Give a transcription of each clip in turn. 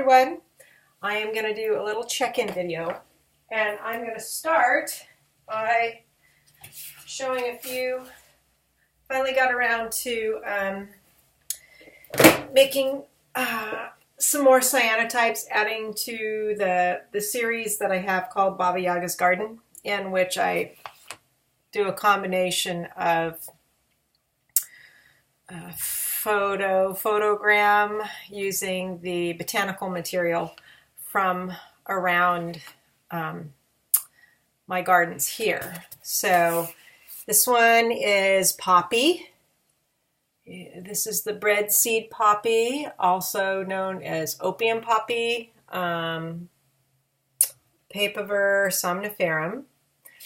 everyone. I am going to do a little check-in video, and I'm going to start by showing a few. Finally got around to making some more cyanotypes, adding to the series that I have called Baba Yaga's Garden, in which I do a combination of photogram using the botanical material from around my gardens here. So this one is poppy. This is the bread seed poppy, also known as opium poppy, Papaver somniferum.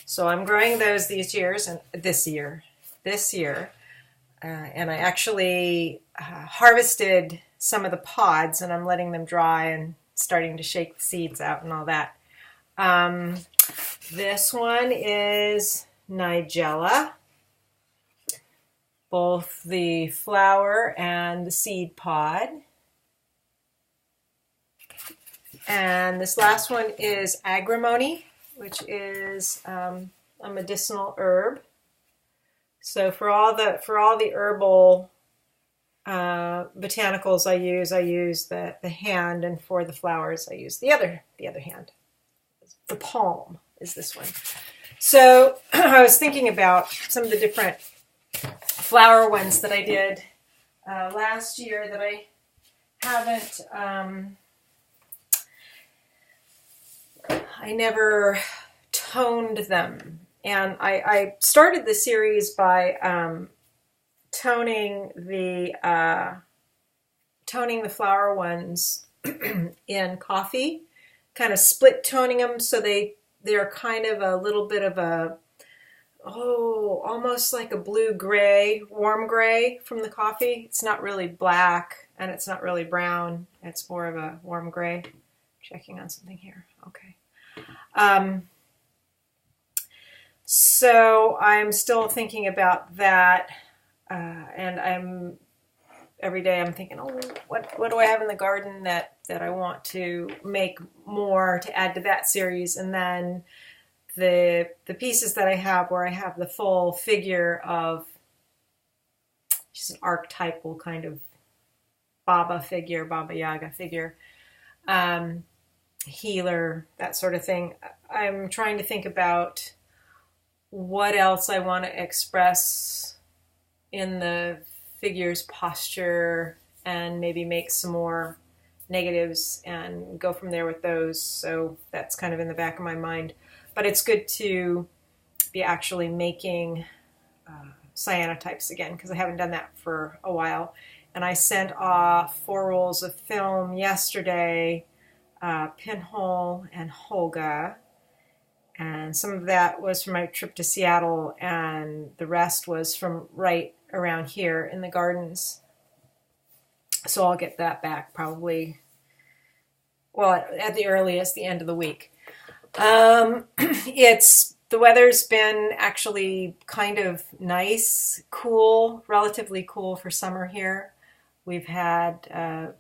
So I'm growing those this year. And I actually harvested some of the pods, and I'm letting them dry and starting to shake the seeds out and all that. This one is Nigella, both the flower and the seed pod. And this last one is agrimony, which is a medicinal herb. So for all the herbal botanicals I use the hand, and for the flowers I use the other hand. The palm is this one. So I was thinking about some of the different flower ones that I did last year that I haven't. I never toned them. And I started the series by toning the flower ones in coffee, kind of split toning them so they're kind of a little bit of a almost like a blue gray, warm gray from the coffee. It's not really black and it's not really brown. It's more of a warm gray. Checking on something here. Okay. So I'm still thinking about that, and every day I'm thinking, what do I have in the garden that I want to make more to add to that series, and then the pieces that I have where I have the full figure of just an archetypal kind of Baba Yaga figure, healer, that sort of thing. I'm trying to think about what else I want to express in the figure's posture, and maybe make some more negatives and go from there with those. So that's kind of in the back of my mind. But it's good to be actually making cyanotypes again, because I haven't done that for a while. And I sent off 4 rolls of film yesterday, Pinhole and Holga. And some of that was from my trip to Seattle, and the rest was from right around here in the gardens. So I'll get that back probably, well, at the earliest, the end of the week. The weather's been actually kind of nice, cool, relatively cool for summer here. We've had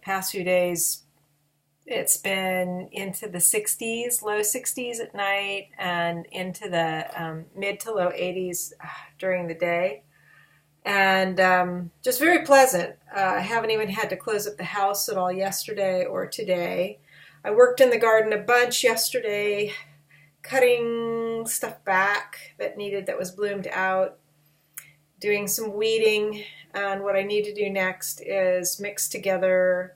past few days, it's been into the 60s, low 60s at night, and into the mid to low 80s during the day. And just very pleasant. I haven't even had to close up the house at all yesterday or today. I worked in the garden a bunch yesterday, cutting stuff back that was bloomed out, doing some weeding. And what I need to do next is mix together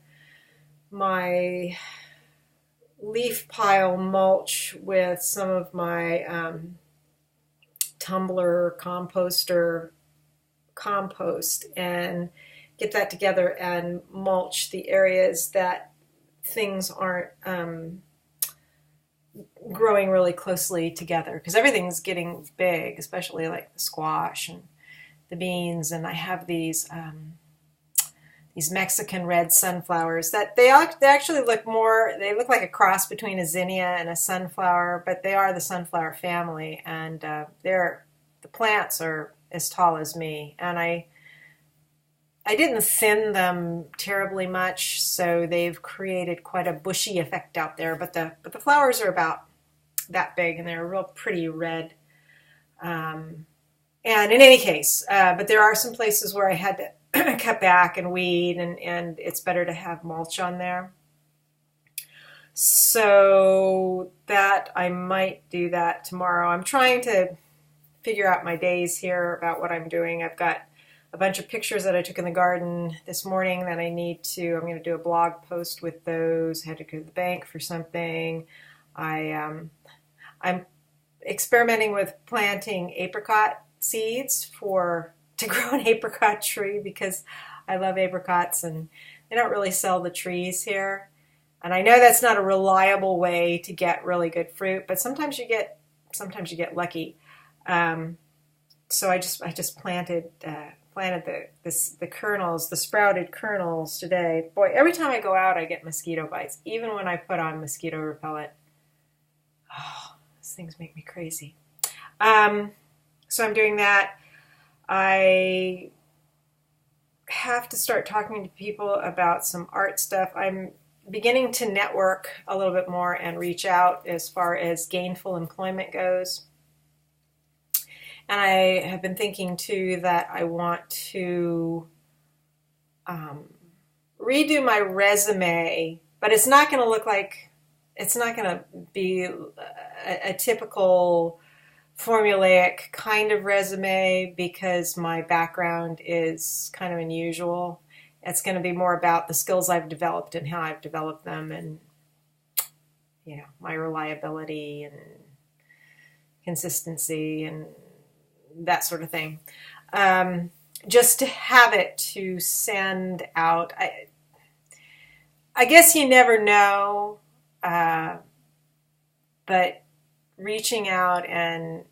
my leaf pile mulch with some of my tumbler composter compost, and get that together and mulch the areas that things aren't growing really closely together, because everything's getting big, especially like the squash and the beans. And I have these Mexican red sunflowers that they actually look they look like a cross between a zinnia and a sunflower, but they are the sunflower family, and the plants are as tall as me. And I didn't thin them terribly much, so they've created quite a bushy effect out there. But the flowers are about that big, and they're real pretty red. And in any case, but there are some places where I had to cut back and weed, and it's better to have mulch on there. So that I might do that tomorrow. I'm trying to figure out my days here about what I'm doing. I've got a bunch of pictures that I took in the garden this morning that I'm going to do a blog post with those. I had to go to the bank for something. I'm experimenting with planting apricot seeds to grow an apricot tree because I love apricots and they don't really sell the trees here. And I know that's not a reliable way to get really good fruit, but sometimes you get lucky. So I just planted the kernels, the sprouted kernels today. Boy, every time I go out, I get mosquito bites, even when I put on mosquito repellent. Oh, these things make me crazy. So I'm doing that. I have to start talking to people about some art stuff. I'm beginning to network a little bit more and reach out as far as gainful employment goes. And I have been thinking too that I want to redo my resume, but it's not going to be a typical formulaic kind of resume because my background is kind of unusual. It's going to be more about the skills I've developed and how I've developed them, and my reliability and consistency and that sort of thing. Just to have it to send out. I guess you never know, but reaching out, and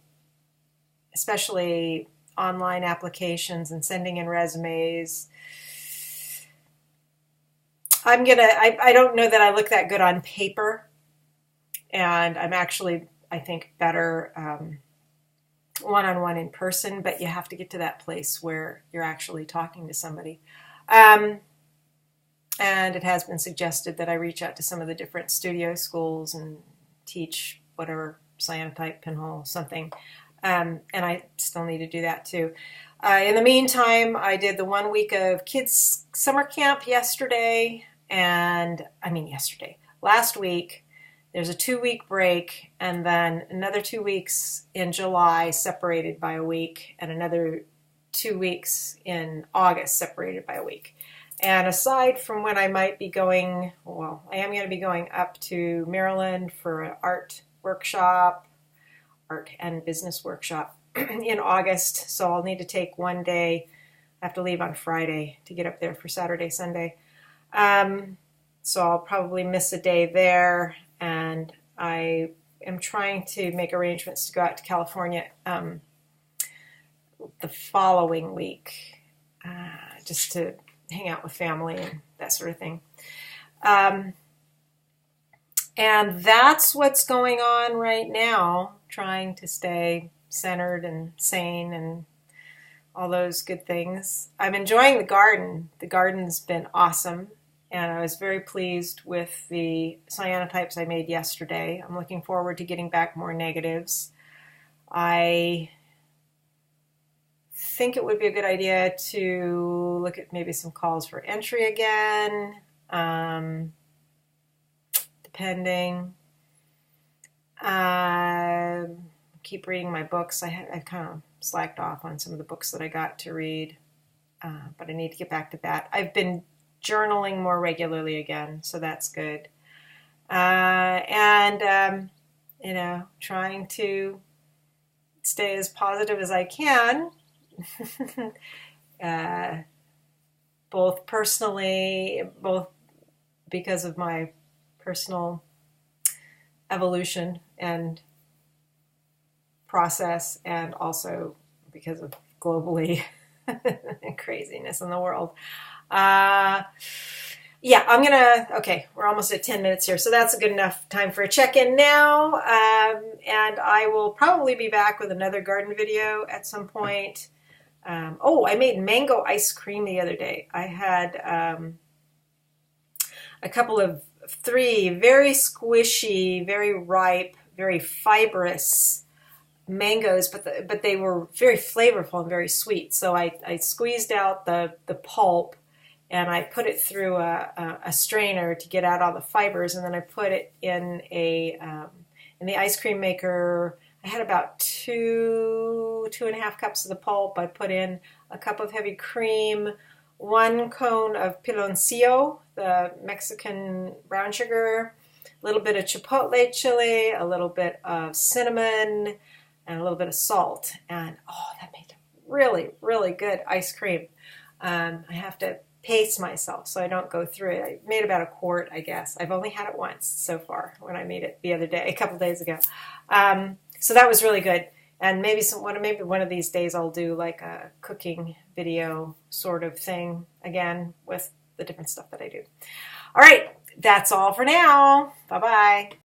especially online applications and sending in resumes, I don't know that I look that good on paper, and I'm actually, I think, better one-on-one in person, but you have to get to that place where you're actually talking to somebody. And it has been suggested that I reach out to some of the different studio schools and teach whatever, cyanotype, pinhole, something. And I still need to do that too. In the meantime, I did the 1 week of kids summer camp last week. There's a 2-week break, and then another 2 weeks in July separated by a week, and another 2 weeks in August separated by a week. And aside from when I might be going, I am going to be going up to Maryland for an art and business workshop in August. So I'll need to take one day. I have to leave on Friday to get up there for Saturday, Sunday. So I'll probably miss a day there. And I am trying to make arrangements to go out to California the following week, just to hang out with family and that sort of thing. And that's what's going on right now, trying to stay centered and sane and all those good things. I'm enjoying the garden. The garden's been awesome, and I was very pleased with the cyanotypes I made yesterday. I'm looking forward to getting back more negatives. I think it would be a good idea to look at maybe some calls for entry again, depending. Keep reading my books. I've kind of slacked off on some of the books that I got to read, but I need to get back to that. I've been journaling more regularly again, so that's good. Trying to stay as positive as I can, both because of my personal evolution and process, and also because of globally craziness in the world. We're almost at 10 minutes here, so that's a good enough time for a check-in now. And I will probably be back with another garden video at some point. Oh, I made mango ice cream the other day. I had a couple of three very squishy, very ripe, very fibrous mangoes, but they were very flavorful and very sweet. So I squeezed out the pulp and I put it through a strainer to get out all the fibers, and then I put it in the ice cream maker. I had about two and a half cups of the pulp. I put in a cup of heavy cream, 1 cone of piloncillo, the Mexican brown sugar, a little bit of chipotle chili, a little bit of cinnamon, and a little bit of salt. And oh, that made really, really good ice cream. I have to pace myself so I don't go through it. I made about a quart, I guess. I've only had it once so far when I made it the other day, a couple days ago. So that was really good. And maybe one of these days I'll do like a cooking video sort of thing again with the different stuff that I do. All right, that's all for now. Bye-bye.